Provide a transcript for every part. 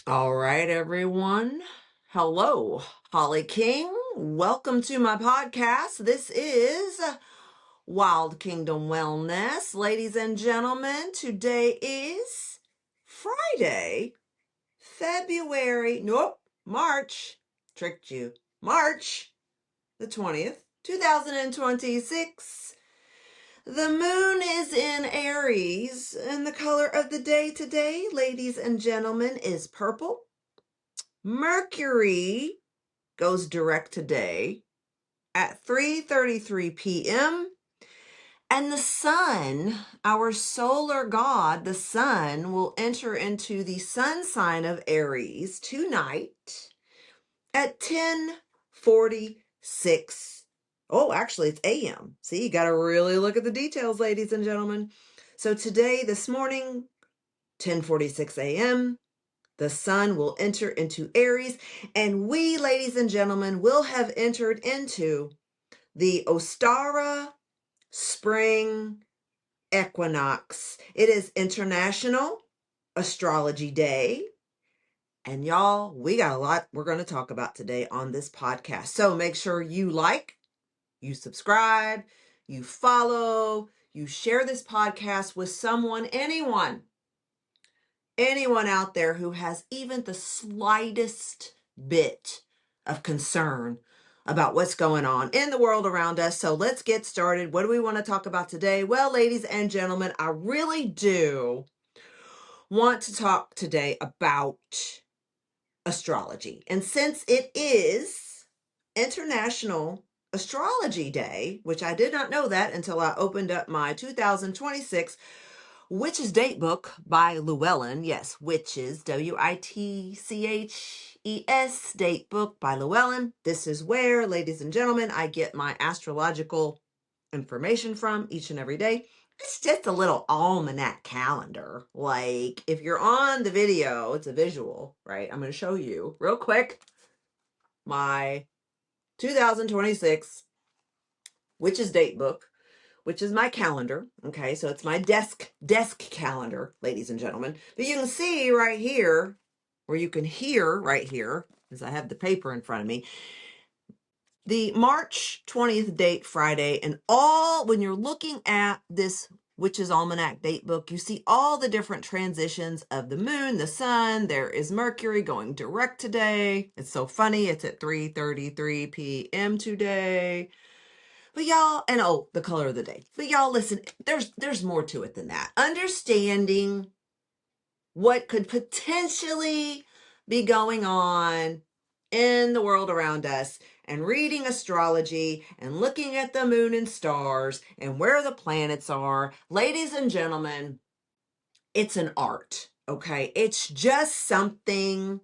All right, everyone. Hello, Holly King. Welcome to my podcast. This is Wild Kingdom Wellness. Ladies and gentlemen, today is Friday, March, tricked you, March the 20th, 2026. The moon is in Aries, and the color of the day today, ladies and gentlemen, is purple. Mercury goes direct today at 3:33 p.m. And the sun, our solar god, the sun, will enter into the sun sign of Aries tonight at 10:46. Oh, actually, it's a.m. See, you got to really look at the details, ladies and gentlemen. So today, this morning, 10:46 a.m., the sun will enter into Aries, and we, ladies and gentlemen, will have entered into the Ostara Spring Equinox. It is International Astrology Day. And y'all, we got a lot we're going to talk about today on this podcast. So make sure you like, you subscribe, you follow, you share this podcast with someone, anyone out there who has even the slightest bit of concern about what's going on in the world around us. So let's get started. What do we want to talk about today? Well, ladies and gentlemen, I really do want to talk today about astrology. And since it is International Astrology Day, which I did not know that until I opened up my 2026 Witches Date Book by Llewellyn. Yes, Witches, Witches, Date Book by Llewellyn. This is where, ladies and gentlemen, I get my astrological information from each and every day. It's just a little almanac calendar. Like, if you're on the video, it's a visual, right? I'm going to show you real quick my 2026 Witches Date Book, which is my calendar. Okay, so it's my desk calendar, ladies and gentlemen. But you can see right here, or you can hear right here, as I have the paper in front of me, the March 20th date, Friday, and all, when you're looking at this Witches Almanac date book, you see all the different transitions of the moon, the sun. There is Mercury going direct today. It's so funny. It's at 3:33 p.m. today. But y'all, and oh, the color of the day. But y'all, listen, there's more to it than that. Understanding what could potentially be going on in the world around us, and reading astrology and looking at the moon and stars and where the planets are. Ladies and gentlemen, it's an art, okay? It's just something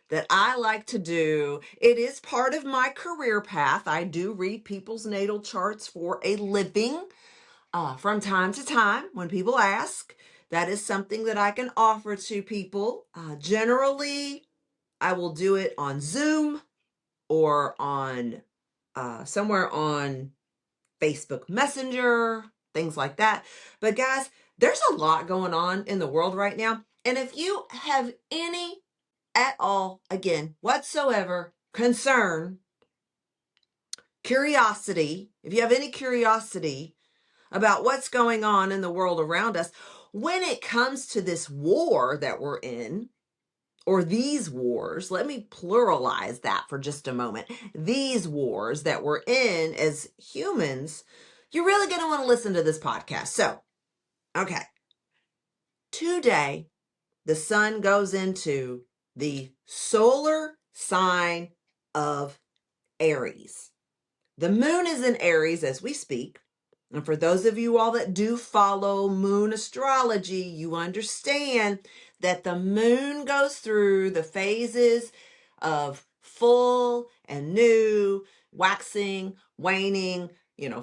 that I like to do. It is part of my career path. I do read people's natal charts for a living from time to time when people ask. That is something that I can offer to people. Generally, I will do it on Zoom or on somewhere on Facebook Messenger, things like that. But guys, there's a lot going on in the world right now. And if you have any at all, again, whatsoever, concern, curiosity, if you have any curiosity about what's going on in the world around us, when it comes to this war that we're in, or these wars, let me pluralize that for just a moment. These wars that we're in as humans, you're really going to want to listen to this podcast. So, okay. Today, the sun goes into the solar sign of Aries. The moon is in Aries as we speak. And for those of you all that do follow moon astrology, you understand that the moon goes through the phases of full and new, waxing, waning,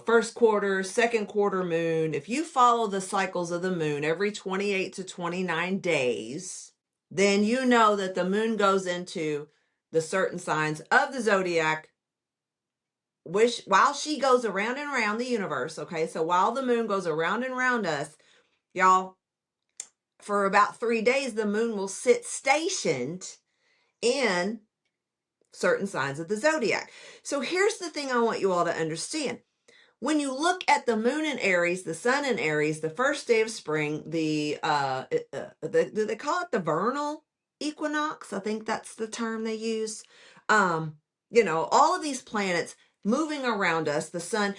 first quarter, second quarter moon. If you follow the cycles of the moon every 28 to 29 days, then you know that the moon goes into the certain signs of the zodiac while she goes around and around the universe. Okay, so while the moon goes around and around us, y'all, for about 3 days, the moon will sit stationed in certain signs of the zodiac. So here's the thing I want you all to understand. When you look at the moon in Aries, the sun in Aries, the first day of spring, do they call it the vernal equinox? I think that's the term they use. All of these planets moving around us, the sun.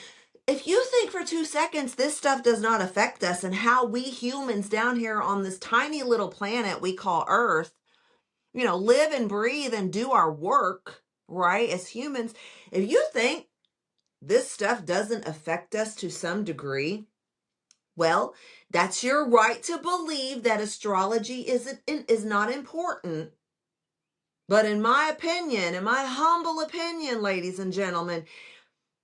If you think for 2 seconds this stuff does not affect us and how we humans down here on this tiny little planet we call Earth, live and breathe and do our work, right, as humans, if you think this stuff doesn't affect us to some degree, well, that's your right to believe that astrology is not important. But in my opinion, in my humble opinion, ladies and gentlemen,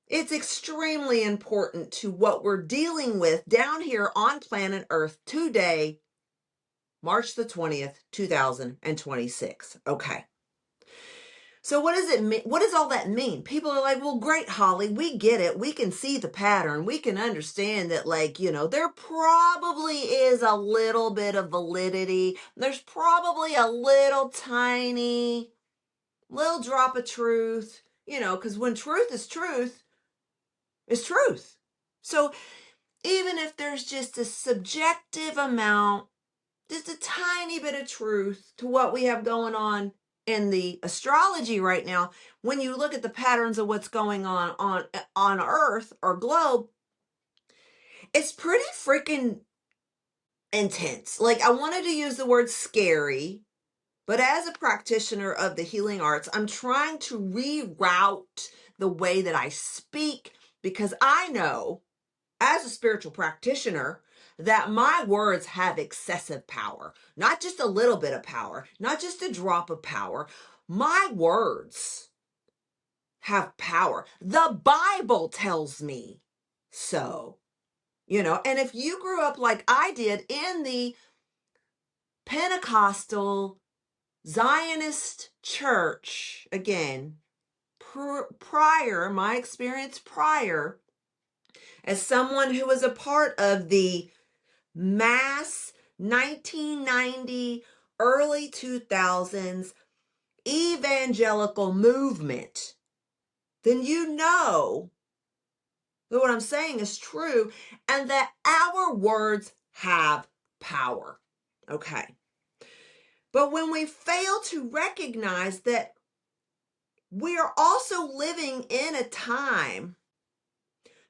it's extremely important to what we're dealing with down here on planet Earth today, March the 20th, 2026. Okay. So what does it mean? What does all that mean? People are like, well, great, Holly, we get it. We can see the pattern. We can understand that, there probably is a little bit of validity. There's probably a little tiny, little drop of truth, because when truth is truth, it's truth. So even if there's just a subjective amount, just a tiny bit of truth to what we have going on in the astrology right now, when you look at the patterns of what's going on Earth or globe, it's pretty freaking intense. Like, I wanted to use the word scary, but as a practitioner of the healing arts, I'm trying to reroute the way that I speak, because I know as a spiritual practitioner that my words have excessive power, not just a little bit of power, not just a drop of power. My words have power. The Bible tells me so, and if you grew up like I did in the Pentecostal Zionist church, again, my experience prior, as someone who was a part of the mass 1990, early 2000s evangelical movement, then you know that what I'm saying is true and that our words have power. Okay. But when we fail to recognize that we are also living in a time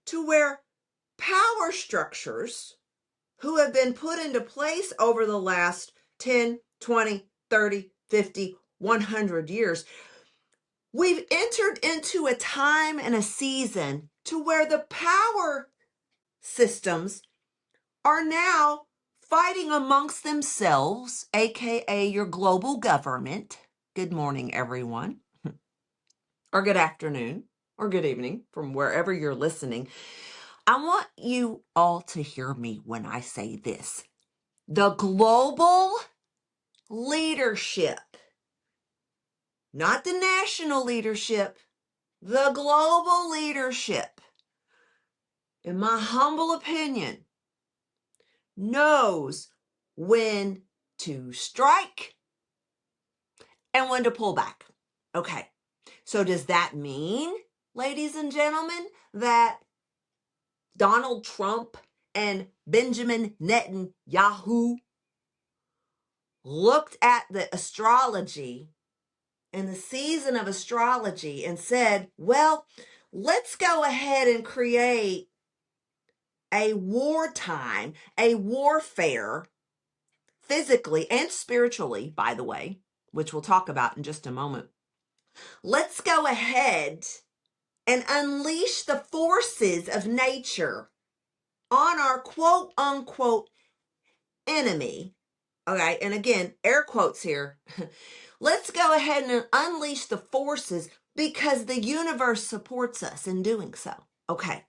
to where power structures who have been put into place over the last 10, 20, 30, 50, 100 years, we've entered into a time and a season to where the power systems are now fighting amongst themselves, aka your global government. Good morning, everyone, or good afternoon, or good evening from wherever you're listening. I want you all to hear me when I say this. The global leadership, not the national leadership, the global leadership, in my humble opinion, knows when to strike and when to pull back. Okay, so does that mean, ladies and gentlemen, that Donald Trump and Benjamin Netanyahu looked at the astrology and the season of astrology and said, well, let's go ahead and create a wartime, a warfare, physically and spiritually, by the way, which we'll talk about in just a moment. Let's go ahead and unleash the forces of nature on our quote unquote enemy. Okay, and again, air quotes here. Let's go ahead and unleash the forces because the universe supports us in doing so. Okay.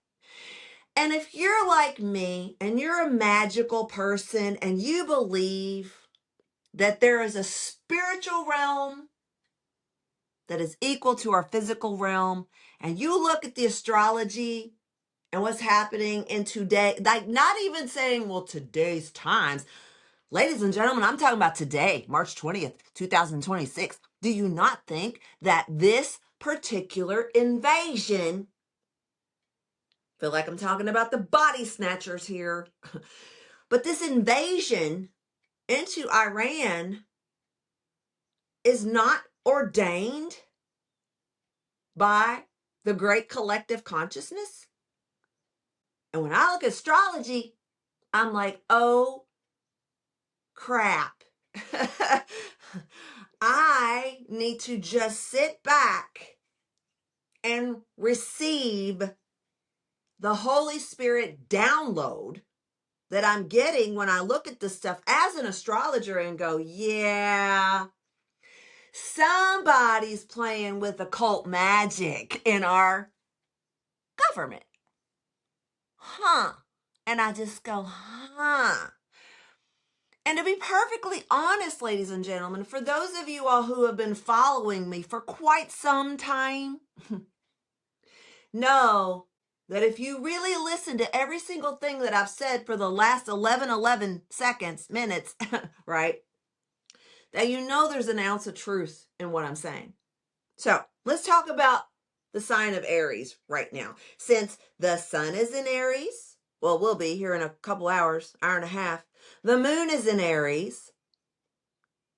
And if you're like me and you're a magical person and you believe that there is a spiritual realm that is equal to our physical realm, and you look at the astrology and what's happening in today, like not even saying, well, today's times, Ladies and gentlemen, I'm talking about today, March 20th, 2026. Do you not think that this particular invasion, feel like I'm talking about the body snatchers here, but this invasion into Iran is not ordained by the great collective consciousness? And when I look at astrology, I'm like, oh crap. I need to just sit back and receive the Holy Spirit download that I'm getting when I look at this stuff as an astrologer and go, yeah, somebody's playing with occult magic in our government. Huh. And I just go, huh. And to be perfectly honest, ladies and gentlemen, for those of you all who have been following me for quite some time, know that if you really listen to every single thing that I've said for the last 11 seconds, minutes, right, that you know there's an ounce of truth in what I'm saying. So let's talk about the sign of Aries right now. Since the sun is in Aries, well, we'll be here in a couple hours, hour and a half. The moon is in Aries.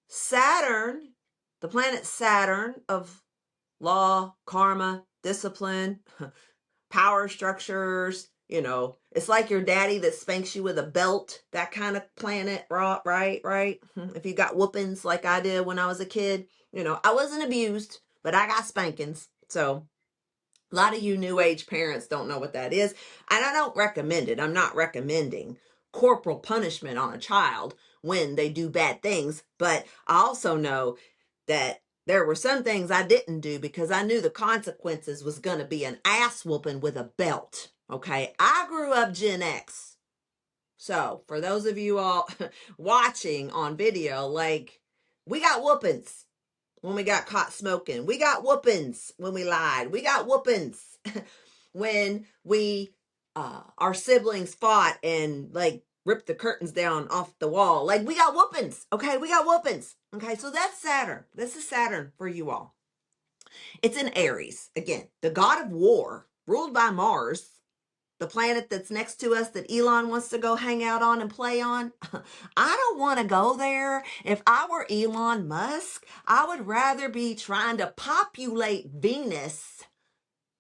Saturn, the planet Saturn of law, karma, discipline, power structures, it's like your daddy that spanks you with a belt, that kind of planet, right? If you got whoopings like I did when I was a kid, I wasn't abused, but I got spankings. So a lot of you new age parents don't know what that is. And I don't recommend it. I'm not recommending corporal punishment on a child when they do bad things. But I also know that there were some things I didn't do because I knew the consequences was going to be an ass whooping with a belt. Okay. I grew up Gen X. So for those of you all watching on video, like, we got whoopings when we got caught smoking. We got whoopings when we lied. We got whoopings when we, our siblings fought and like ripped the curtains down off the wall. Like, we got whoopings. Okay. We got whoopings. Okay. So that's Saturn. This is Saturn for you all. It's in Aries. Again, the god of war, ruled by Mars, the planet that's next to us that Elon wants to go hang out on and play on. I don't want to go there. If I were Elon Musk, I would rather be trying to populate Venus,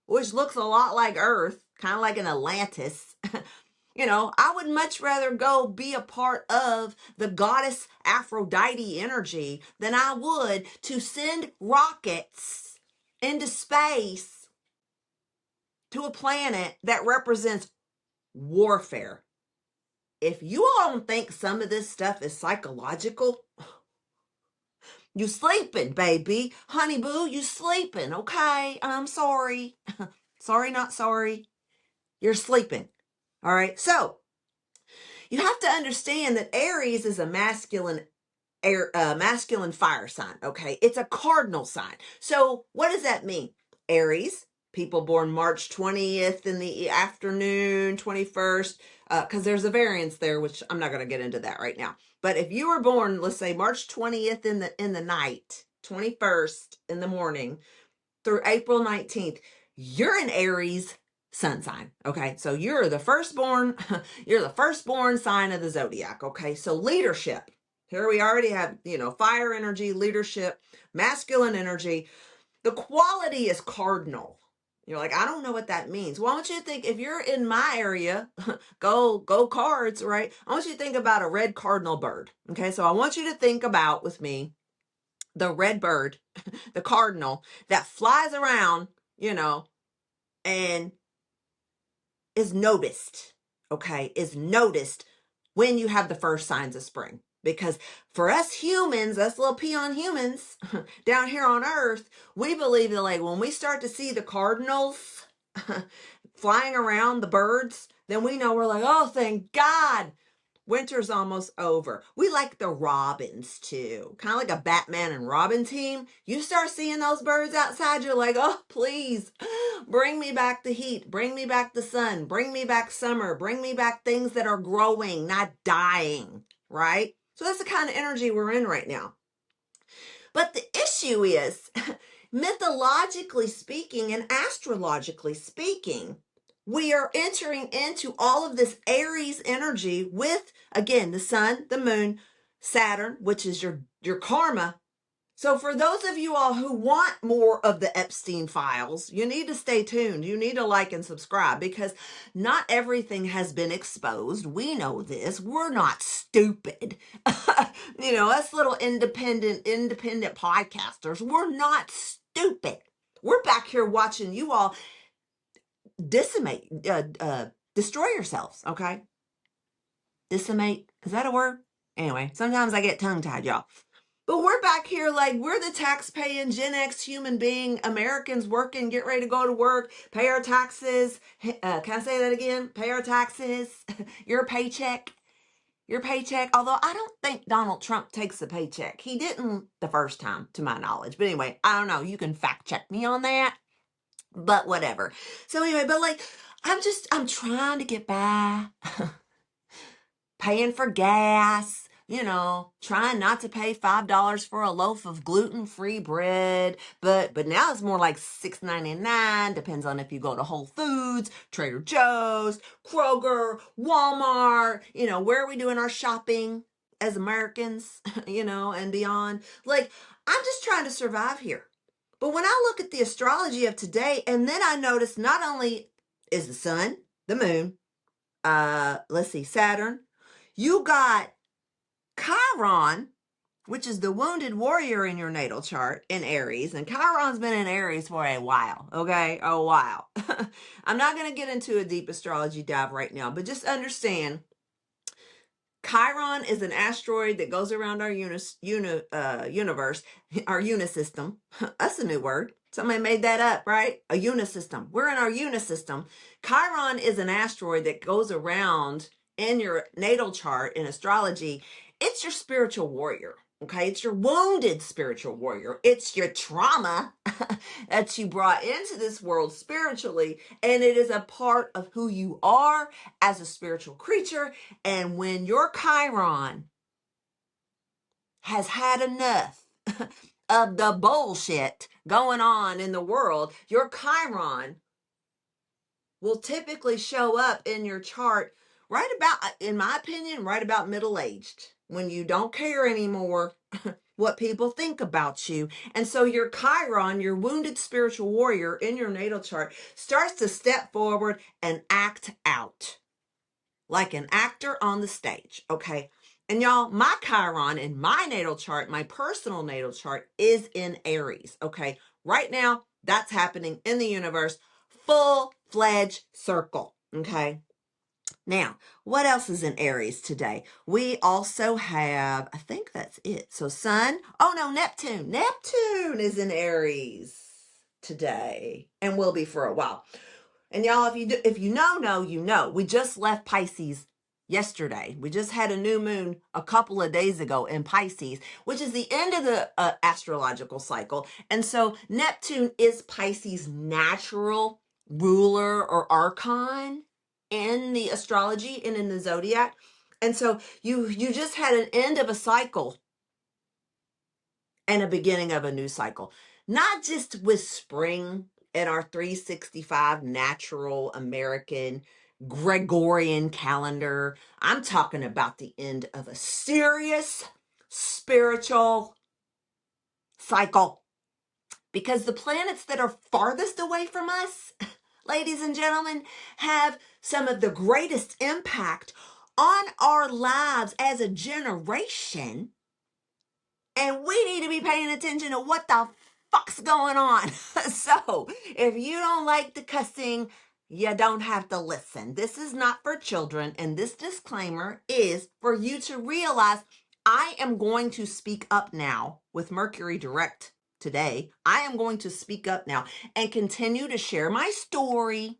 which looks a lot like Earth, kind of like an Atlantis. I would much rather go be a part of the goddess Aphrodite energy than I would to send rockets into space to a planet that represents warfare. If you all don't think some of this stuff is psychological, you sleeping, baby. Honey boo, you sleeping, okay? I'm sorry. Sorry, not sorry. You're sleeping. All right. So you have to understand that Aries is a masculine fire sign. Okay. It's a cardinal sign. So what does that mean? Aries, people born March 20th in the afternoon, 21st, because there's a variance there, which I'm not going to get into that right now. But if you were born, let's say March 20th in the night, 21st in the morning through April 19th, you're an Aries sun sign. Okay. So you're the firstborn sign of the zodiac. Okay. So leadership. Here we already have, fire energy, leadership, masculine energy. The quality is cardinal. You're like, I don't know what that means. Well, I want you to think, if you're in my area, go cards, right? I want you to think about a red cardinal bird. Okay. So I want you to think about with me the red bird, the cardinal that flies around, and is noticed. Okay. Is noticed when you have the first signs of spring. Because for us humans, us little peon humans down here on Earth, we believe that, like, when we start to see the cardinals flying around, the birds, then we know, we're like, oh, thank God, winter's almost over. We like the robins too, kind of like a Batman and Robin team. You start seeing those birds outside, you're like, oh, please bring me back the heat, bring me back the sun, bring me back summer, bring me back things that are growing, not dying, right? So that's the kind of energy we're in right now. But the issue is, mythologically speaking and astrologically speaking, we are entering into all of this Aries energy with, again, the sun, the moon, Saturn, which is your karma. So for those of you all who want more of the Epstein files, you need to stay tuned. You need to like and subscribe, because not everything has been exposed. We know this. We're not stupid. Us little independent podcasters, we're not stupid. We're back here watching you all destroy yourselves, okay? Decimate, is that a word? Anyway, sometimes I get tongue-tied, y'all. But we're back here like we're the tax-paying Gen X human being Americans working, get ready to go to work, pay our taxes. Can I say that again? Pay our taxes. Your paycheck. Although I don't think Donald Trump takes a paycheck. He didn't the first time, to my knowledge. But anyway, I don't know. You can fact check me on that. But whatever. So anyway, but like, I'm trying to get by. Paying for gas, trying not to pay $5 for a loaf of gluten-free bread. But now it's more like $6.99. Depends on if you go to Whole Foods, Trader Joe's, Kroger, Walmart. Where are we doing our shopping as Americans, and beyond? Like, I'm just trying to survive here. But when I look at the astrology of today, and then I notice not only is the sun, the moon, Saturn, you got Chiron, which is the wounded warrior in your natal chart in Aries. And Chiron's been in Aries for a while, okay? A while. I'm not going to get into a deep astrology dive right now, but just understand Chiron is an asteroid that goes around our universe, our unisystem. That's a new word. Somebody made that up, right? A unisystem. We're in our unisystem. Chiron is an asteroid that goes around in your natal chart in astrology. It's your spiritual warrior. Okay, it's your wounded spiritual warrior. It's your trauma that you brought into this world spiritually, and it is a part of who you are as a spiritual creature. And when your Chiron has had enough of the bullshit going on in the world, your Chiron will typically show up in your chart right about, in my opinion, right about middle-aged, when you don't care anymore what people think about you. And so your Chiron, your wounded spiritual warrior in your natal chart, starts to step forward and act out like an actor on the stage, okay? And y'all, my Chiron in my natal chart, my personal natal chart, is in Aries, okay? Right now, that's happening in the universe, full-fledged circle, okay? Now, what else is in Aries today? We also have, I think that's it. So Sun, oh no, Neptune. Neptune is in Aries today and will be for a while. And y'all, if you know, you know. We just left Pisces yesterday. We just had a new moon a couple of days ago in Pisces, which is the end of the astrological cycle. And so Neptune is Pisces' natural ruler or archon in the astrology and in the zodiac. And so you just had an end of a cycle and a beginning of a new cycle. Not just with spring and our 365 natural American Gregorian calendar. I'm talking about the end of a serious spiritual cycle. Because the planets that are farthest away from us, ladies and gentlemen, have some of the greatest impact on our lives as a generation. And we need to be paying attention to what the fuck's going on. So, if you don't like the cussing, you don't have to listen. This is not for children, and this disclaimer is for you to realize I am going to speak up now with Mercury direct today. I am going to speak up now and continue to share my story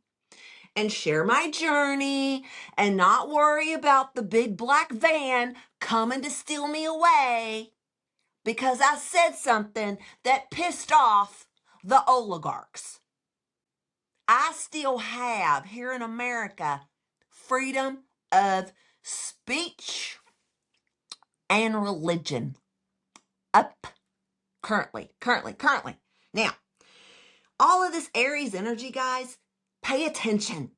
and share my journey and not worry about the big black van coming to steal me away because I said something that pissed off the oligarchs. I still have, here in America, freedom of speech. and religion. Up. Currently. Now, all of this Aries energy, guys, pay attention.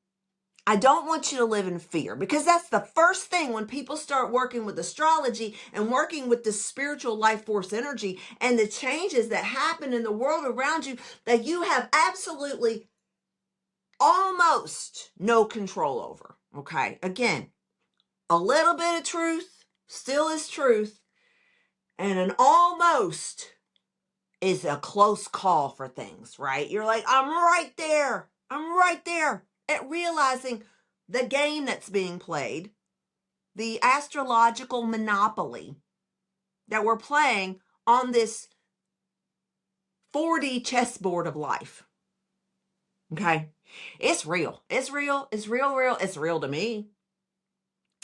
I don't want you to live in fear, because that's the first thing when people start working with astrology and working with the spiritual life force energy and the changes that happen in the world around you that you have absolutely almost no control over. Okay. Again, a little bit of truth still is truth, and an almost is a close call for things, right? You're like, I'm right there at realizing the game that's being played, the astrological monopoly that we're playing on this 4D chessboard of life. Okay. It's real. It's real. It's real. It's real to me.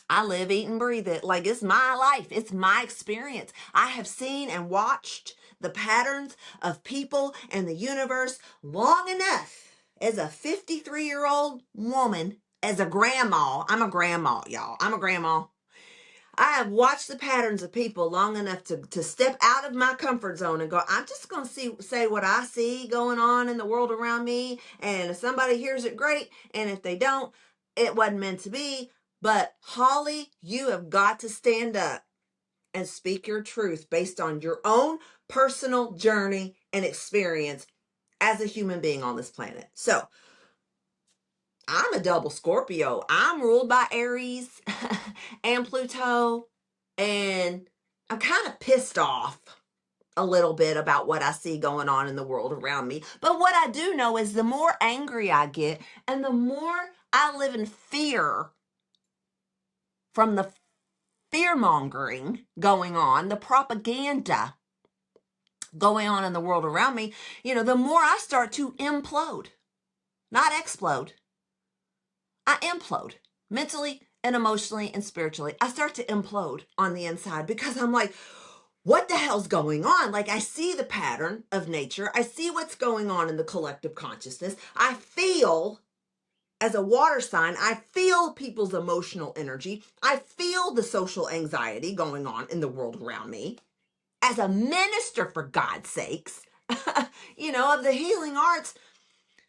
I live, eat, and breathe it. Like, it's my life. It's my experience. I have seen and watched the patterns of people and the universe long enough as a 53-year-old woman, as a grandma. I'm a grandma, y'all. I'm a grandma. I have watched the patterns of people long enough to step out of my comfort zone and go, I'm just going to say what I see going on in the world around me. And if somebody hears it, great. And if they don't, it wasn't meant to be. But Holly, you have got to stand up and speak your truth based on your own personal journey and experience as a human being on this planet. So I'm a double Scorpio. I'm ruled by Aries and Pluto. And I'm kind of pissed off a little bit about what I see going on in the world around me. But what I do know is the more angry I get and the more I live in fear from the fear-mongering going on, the propaganda going on in the world around me, the more I start to implode, not explode. I implode mentally and emotionally and spiritually. I start to implode on the inside because I'm like, what the hell's going on? Like, I see the pattern of nature. I see what's going on in the collective consciousness. I feel, as a water sign, I feel people's emotional energy. I feel the social anxiety going on in the world around me. As a minister, for God's sakes, of the healing arts,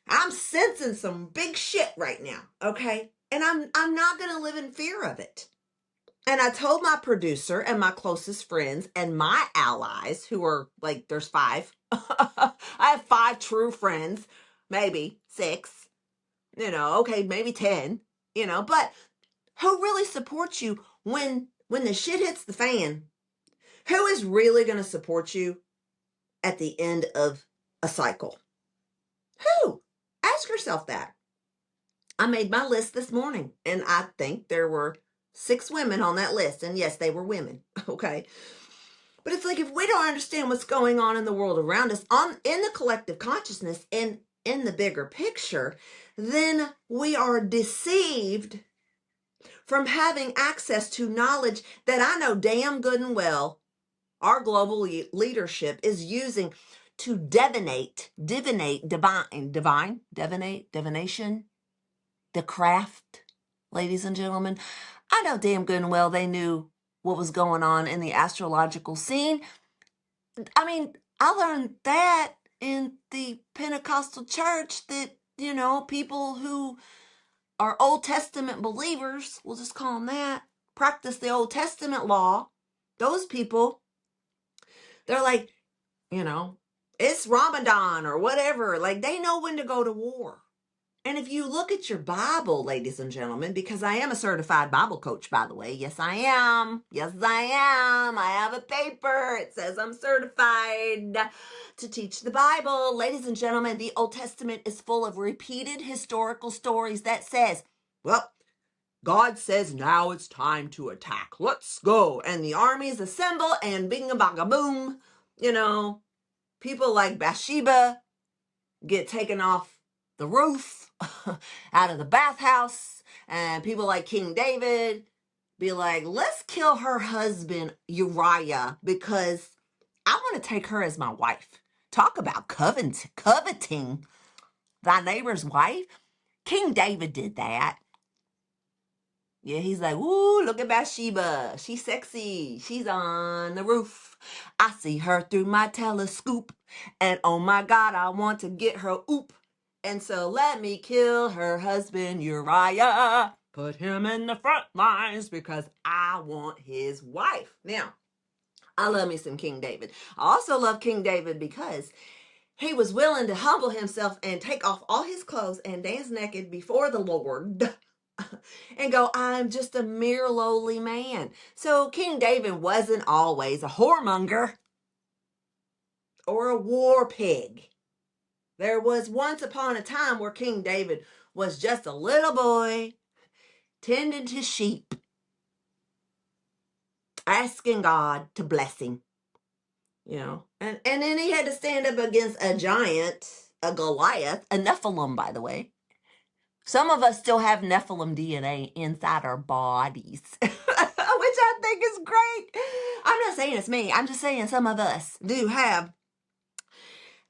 I'm sensing some big shit right now, okay? And I'm not going to live in fear of it. And I told my producer and my closest friends and my allies, who are like, there's 5. I have 5 true friends, maybe 6, okay, maybe 10, but who really supports you when the shit hits the fan? Who is really going to support you at the end of a cycle? Who? Ask yourself that. I made my list this morning, and I think there were 6 women on that list. And yes, they were women. Okay. But it's like, if we don't understand what's going on in the world around us, in the collective consciousness and in the bigger picture, then we are deceived from having access to knowledge that I know damn good and well our global leadership is using to divination, the craft, ladies and gentlemen. I know damn good and well they knew what was going on in the astrological scene. I mean, I learned that in the Pentecostal church that, people who are Old Testament believers, we'll just call them that, practice the Old Testament law. Those people, they're like, it's Ramadan or whatever. Like, they know when to go to war. And if you look at your Bible, ladies and gentlemen, because I am a certified Bible coach, by the way. Yes, I am. I have a paper. It says I'm certified to teach the Bible. Ladies and gentlemen, the Old Testament is full of repeated historical stories that says, well, God says now it's time to attack. Let's go. And the armies assemble and bing-a-bang-a-boom. People like Bathsheba get taken off the roof, out of the bathhouse, and people like King David be like, let's kill her husband Uriah because I want to take her as my wife. Talk about coveting thy neighbor's wife. King David did that. Yeah, he's like, ooh, look at Bathsheba. She's sexy. She's on the roof. I see her through my telescope. And oh my God, I want to get her oop. And so let me kill her husband Uriah. Put him in the front lines because I want his wife. Now, I love me some King David. I also love King David because he was willing to humble himself and take off all his clothes and dance naked before the Lord and go, I'm just a mere lowly man. So King David wasn't always a whoremonger or a war pig. There was once upon a time where King David was just a little boy tending to sheep, asking God to bless him. And then he had to stand up against a giant, a Goliath, a Nephilim, by the way. Some of us still have Nephilim DNA inside our bodies, which I think is great. I'm not saying it's me. I'm just saying some of us do have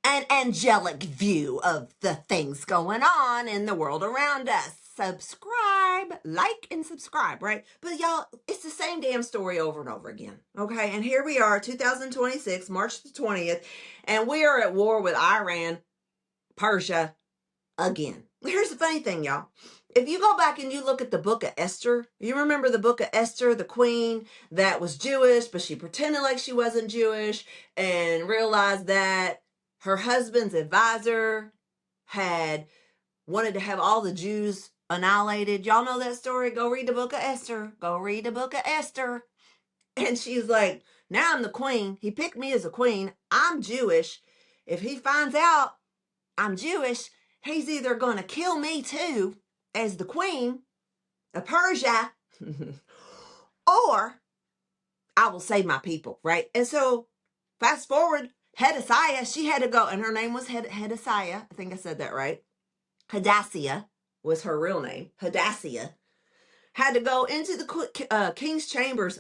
an angelic view of the things going on in the world around us. Subscribe, like, and subscribe, right? But y'all, it's the same damn story over and over again, okay? And here we are, 2026, March the 20th, and we are at war with Iran, Persia, again. Here's the funny thing, y'all. If you go back and you look at the book of Esther, you remember the book of Esther, the queen that was Jewish, but she pretended like she wasn't Jewish and realized that her husband's advisor had wanted to have all the Jews annihilated. Y'all know that story? Go read the book of Esther. Go read the book of Esther. And she's like, now I'm the queen. He picked me as a queen. I'm Jewish. If he finds out I'm Jewish, he's either going to kill me too as the queen of Persia or I will save my people, right? And so fast forward, Hadassiah, she had to go, and her name was Hadassiah. I think I said that right. Hadassiah was her real name. Hadassiah had to go into the king's chambers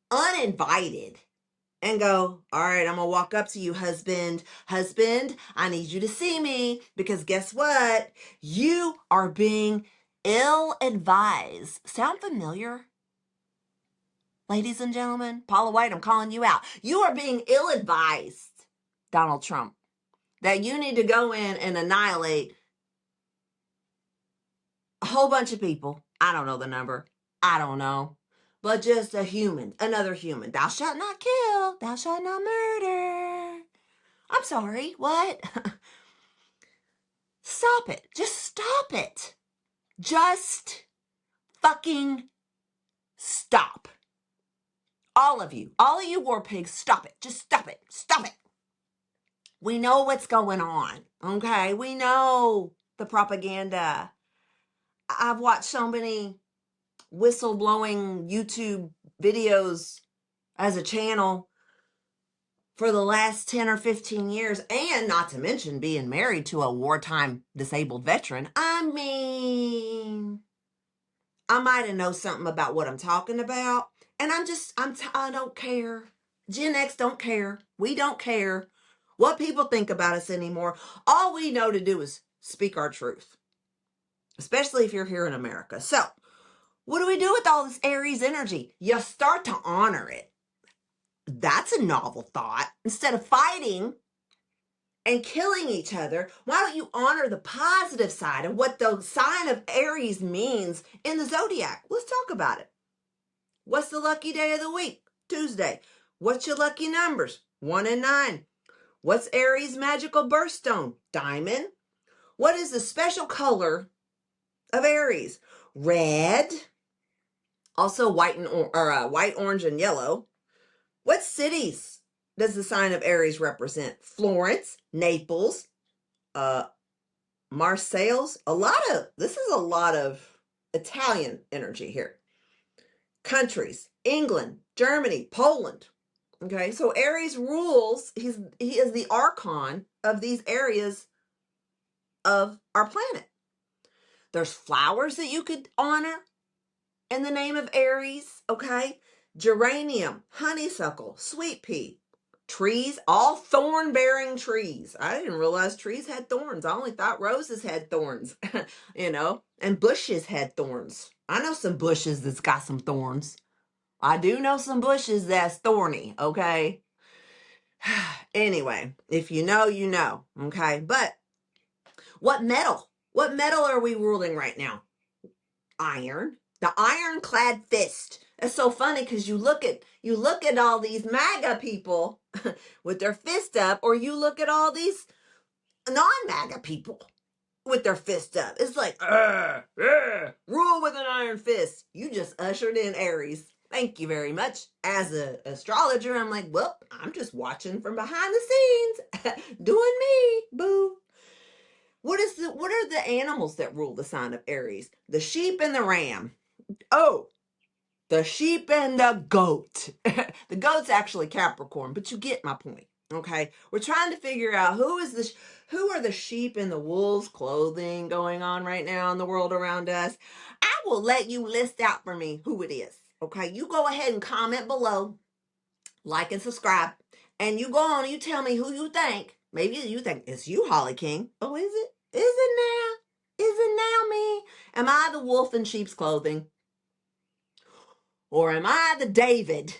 uninvited and go, all right, I'm going to walk up to you, husband. Husband, I need you to see me because guess what? You are being ill-advised. Sound familiar? Ladies and gentlemen, Paula White, I'm calling you out. You are being ill-advised, Donald Trump, that you need to go in and annihilate a whole bunch of people. I don't know the number. I don't know. But just a human, another human. Thou shalt not kill. Thou shalt not murder. I'm sorry, what? Stop it. Just stop it. Just fucking stop. All of you war pigs, stop it. Just stop it. Stop it. We know what's going on, okay? We know the propaganda. I've watched so many whistleblowing YouTube videos as a channel for the last 10 or 15 years, and not to mention being married to a wartime disabled veteran. I mean, I might have know something about what I'm talking about, and I don't care. Gen X don't care. We don't care what people think about us anymore. All we know to do is speak our truth, especially if you're here in America. So, what do we do with all this Aries energy? You start to honor it. That's a novel thought. Instead of fighting and killing each other, why don't you honor the positive side of what the sign of Aries means in the zodiac? Let's talk about it. What's the lucky day of the week? Tuesday. What's your lucky numbers? 1 and 9. What's Aries' magical birthstone? Diamond. What is the special color of Aries? Red. Also white, white, orange, and yellow. What cities does the sign of Aries represent? Florence, Naples, Marseilles. This is a lot of Italian energy here. Countries, England, Germany, Poland. Okay, so Aries rules, he is the Archon of these areas of our planet. There's flowers that you could honor in the name of Aries, okay? Geranium, honeysuckle, sweet pea, Trees, all thorn-bearing trees. I didn't realize trees had thorns. I only thought roses had thorns, and bushes had thorns. I know some bushes that's got some thorns. I do know some bushes that's thorny, okay? Anyway, if you know, you know, okay? But what metal? What metal are we ruling right now? Iron. The ironclad fist. It's so funny because you look at all these MAGA people with their fist up, or you look at all these non-MAGA people with their fist up. It's like, rule with an iron fist. You just ushered in Aries. Thank you very much. As an astrologer, I'm like, well, I'm just watching from behind the scenes, doing me, boo. What are the animals that rule the sign of Aries? The sheep and the ram. Oh, the sheep and the goat. The goat's actually Capricorn, but you get my point. Okay, we're trying to figure out who are the sheep in the wolves clothing going on right now in the world around us. I will let you list out for me who it is. Okay, you go ahead and comment below, like and subscribe, and you go on and you tell me who you think. Maybe you think it's you, Holly King. Oh, is it? Is it now? Is it now me? Am I the wolf in sheep's clothing? Or am I the David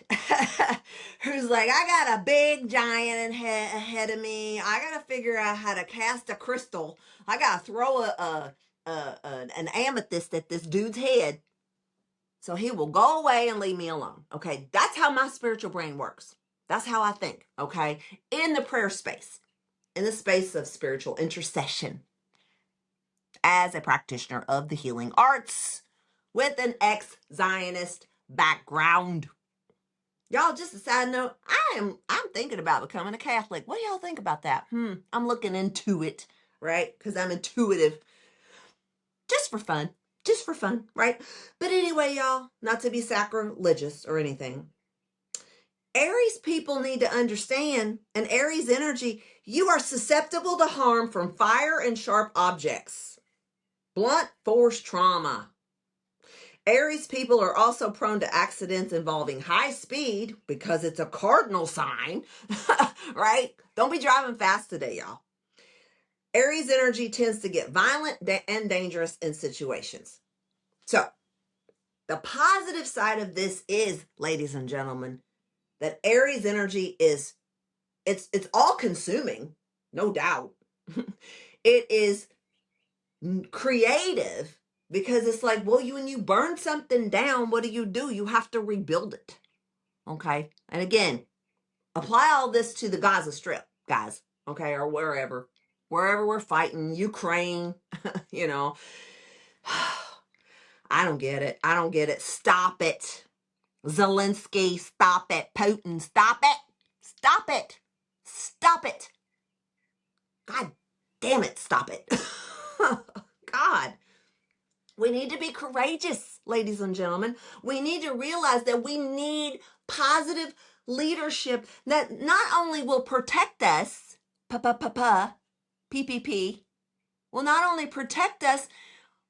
who's like, I got a big giant ahead of me. I got to figure out how to cast a crystal. I got to throw an amethyst at this dude's head so he will go away and leave me alone. Okay, that's how my spiritual brain works. That's how I think, okay? In the prayer space, in the space of spiritual intercession, as a practitioner of the healing arts with an ex-Zionist background. Y'all, just a side note, I'm thinking about becoming a Catholic. What do y'all think about that? I'm looking into it, right? Because I'm intuitive. Just for fun, right? But anyway, y'all, not to be sacrilegious or anything. Aries people need to understand, and Aries energy, you are susceptible to harm from fire and sharp objects. Blunt force trauma. Aries people are also prone to accidents involving high speed because it's a cardinal sign, right? Don't be driving fast today, y'all. Aries energy tends to get violent and dangerous in situations. So, the positive side of this is, ladies and gentlemen, that Aries energy is, it's all consuming, no doubt. It is creative. Because it's like, well, when you burn something down, what do? You have to rebuild it. Okay? And again, apply all this to the Gaza Strip, guys. Okay? Or wherever. Wherever we're fighting, Ukraine, I don't get it. I don't get it. Stop it. Zelensky, stop it. Putin, stop it. Stop it. Stop it. God damn it, stop it. God. We need to be courageous, ladies and gentlemen. We need to realize that we need positive leadership that not only will protect us, PPP, will not only protect us,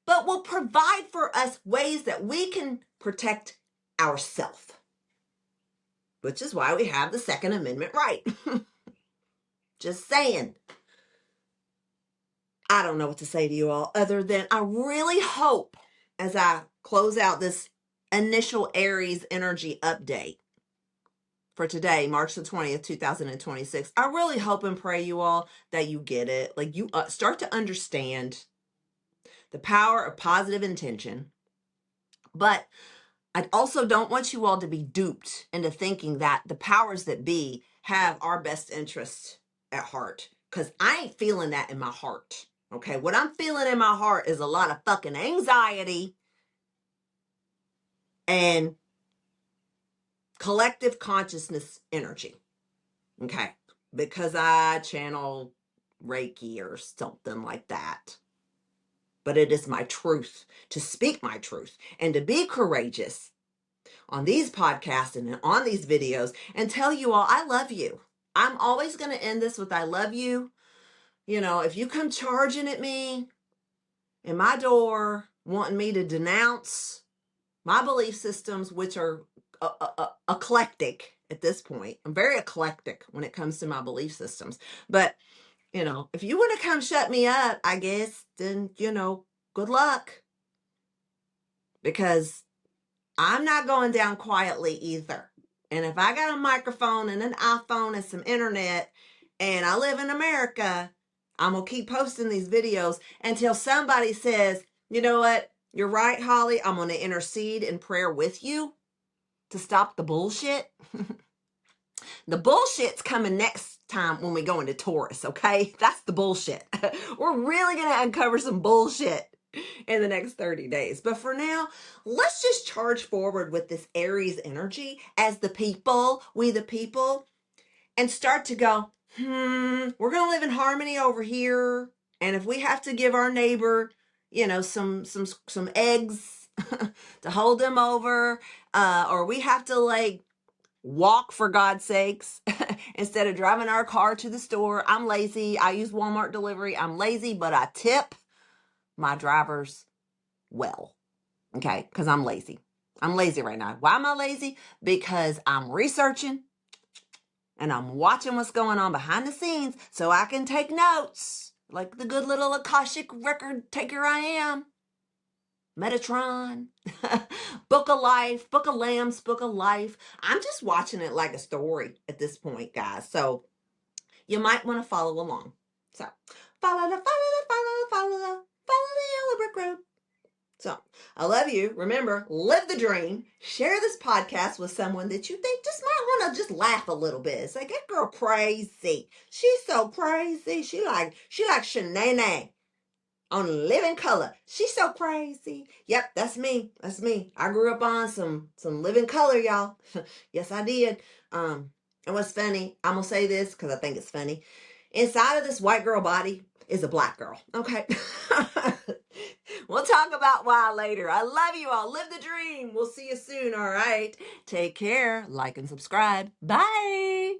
but will provide for us ways that we can protect ourselves. Which is why we have the Second Amendment right. Just saying. I don't know what to say to you all other than I really hope, as I close out this initial Aries energy update for today, March the 20th, 2026, I really hope and pray you all that you get it. Like you start to understand the power of positive intention. But I also don't want you all to be duped into thinking that the powers that be have our best interests at heart. Because I ain't feeling that in my heart. Okay, what I'm feeling in my heart is a lot of fucking anxiety and collective consciousness energy. Okay, because I channel Reiki or something like that. But it is my truth to speak my truth and to be courageous on these podcasts and on these videos and tell you all I love you. I'm always going to end this with I love you. If you come charging at me in my door wanting me to denounce my belief systems, which are eclectic, at this point. I'm very eclectic when it comes to my belief systems. But, if you want to come shut me up, I guess, then, good luck. Because I'm not going down quietly either. And if I got a microphone and an iPhone and some internet and I live in America, I'm going to keep posting these videos until somebody says, you know what? You're right, Holly. I'm going to intercede in prayer with you to stop the bullshit. The bullshit's coming next time when we go into Taurus, okay? That's the bullshit. We're really going to uncover some bullshit in the next 30 days. But for now, let's just charge forward with this Aries energy as we the people, and start to go, we're going to live in harmony over here. And if we have to give our neighbor, some eggs to hold them over, or we have to walk, for God's sakes, instead of driving our car to the store. I'm lazy. I use Walmart delivery. I'm lazy, but I tip my drivers well. Okay? Because I'm lazy. I'm lazy right now. Why am I lazy? Because I'm researching and I'm watching what's going on behind the scenes so I can take notes like the good little Akashic record taker I am. Metatron, Book of Life, Book of Lambs, Book of Life. I'm just watching it like a story at this point, guys. So you might want to follow along. So follow the yellow brick road. So I love you. Remember, live the dream. Share this podcast with someone that you think just might want to just laugh a little bit. It's like, that girl crazy. She's so crazy. She like Shanae on Living Color. She's so crazy. Yep, that's me. That's me. I grew up on some Living Color, y'all. Yes, I did. And what's funny, I'm gonna say this because I think it's funny. Inside of this white girl body is a black girl. Okay. We'll talk about why later. I love you all. Live the dream. We'll see you soon. All right. Take care. Like and subscribe. Bye.